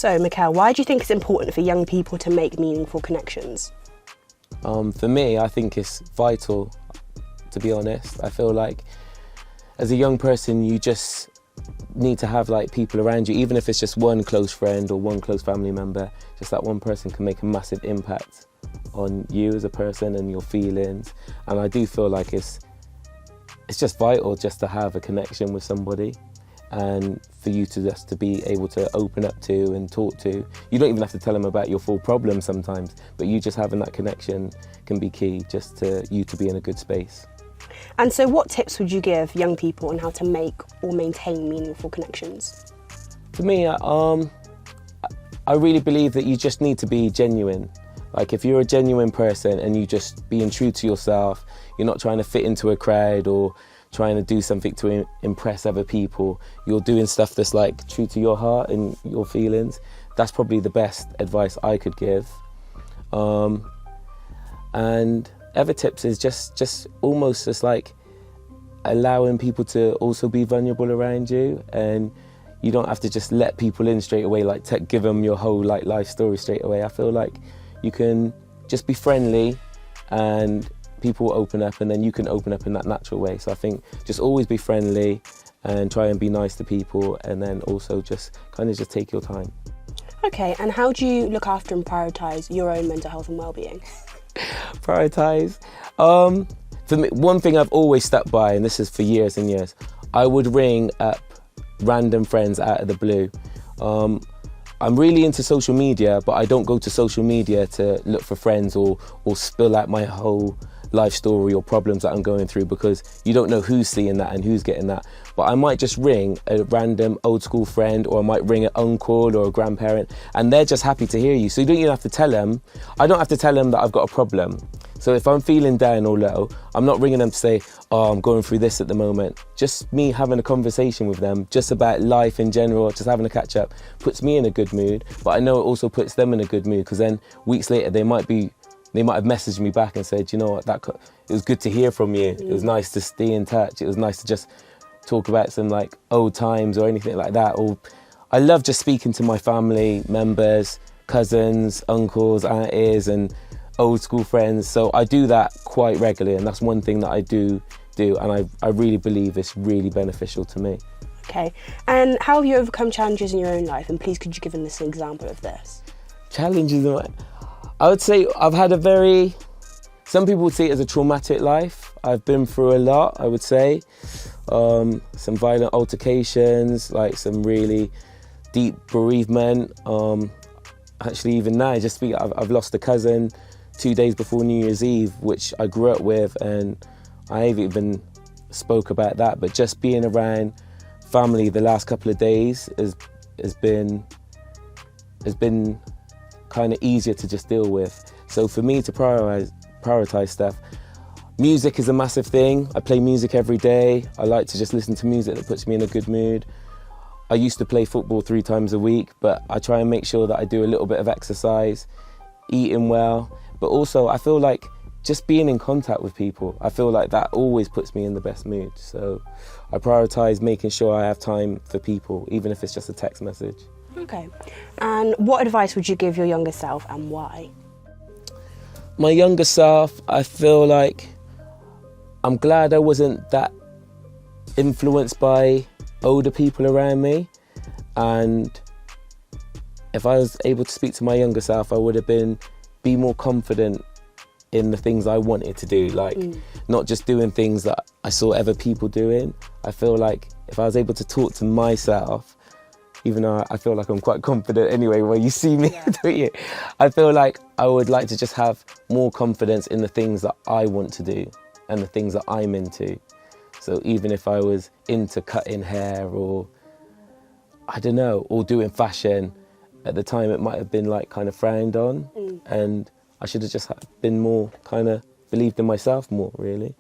So, Mikel, why do you think it's important for young people to make meaningful connections? For me, I think it's vital, to be honest. I feel like as a young person, you just need to have like people around you, even if it's just one close friend or one close family member, just that one person can make a massive impact on you as a person and your feelings. And I do feel like it's just vital just to have a connection with somebody and for you to just to be able to open up to and talk to. You don't even have to tell them about your full problem sometimes, but you just having that connection can be key just to you to be in a good space. And so what tips would you give young people on how to make or maintain meaningful connections? For me, I really believe that you just need to be genuine. Like if you're a genuine person and you just being true to yourself, you're not trying to fit into a crowd or trying to do something to impress other people, you're doing stuff that's like true to your heart and your feelings. That's probably the best advice I could give. And other tips is just almost just like allowing people to also be vulnerable around you, and you don't have to just let people in straight away, like give them your whole like life story straight away. I feel like you can just be friendly and people will open up, and then you can open up in that natural way. So I think just always be friendly and try and be nice to people, and then also just kind of just take your time. Okay, and how do you look after and prioritise your own mental health and well-being? Prioritise? For me, one thing I've always stuck by, and this is for years and years, I would ring up random friends out of the blue. I'm really into social media, but I don't go to social media to look for friends or spill out my whole life story or problems that I'm going through, because you don't know who's seeing that and who's getting that. But I might just ring a random old school friend, or I might ring an uncle or a grandparent, and they're just happy to hear you. So you don't even have to tell them. I don't have to tell them that I've got a problem. So if I'm feeling down or low, I'm not ringing them to say, oh, I'm going through this at the moment. Just me having a conversation with them, just about life in general, just having a catch up, puts me in a good mood. But I know it also puts them in a good mood, because then weeks later they might have messaged me back and said, you know what, it was good to hear from you. It was nice to stay in touch. It was nice to just talk about some like old times or anything like that. Or I love just speaking to my family members, cousins, uncles, aunties, and old school friends. So I do that quite regularly, and that's one thing that I do, and I really believe it's really beneficial to me. Okay, and how have you overcome challenges in your own life? And please, could you give us an example of this? Challenges in my... I would say I've had some people would see it as a traumatic life. I've been through a lot, I would say. Some violent altercations, like some really deep bereavement. Actually, even now, I've lost a cousin 2 days before New Year's Eve, which I grew up with, and I haven't even spoke about that. But just being around family the last couple of days has been kind of easier to just deal with. So for me to prioritize stuff, music is a massive thing. I play music every day. I like to just listen to music that puts me in a good mood. I used to play football 3 times a week, but I try and make sure that I do a little bit of exercise, eating well, but also I feel like just being in contact with people, I feel like that always puts me in the best mood. So I prioritize making sure I have time for people, even if it's just a text message. Okay, and what advice would you give your younger self, and why? My younger self, I feel like I'm glad I wasn't that influenced by older people around me, and if I was able to speak to my younger self, I would have be more confident in the things I wanted to do, like not just doing things that I saw other people doing. I feel like if I was able to talk to myself, even though I feel like I'm quite confident anyway when you see me doing it, I feel like I would like to just have more confidence in the things that I want to do and the things that I'm into. So even if I was into cutting hair or, I don't know, or doing fashion, at the time it might have been like kind of frowned on, and I should have just been more kind of believed in myself more, really.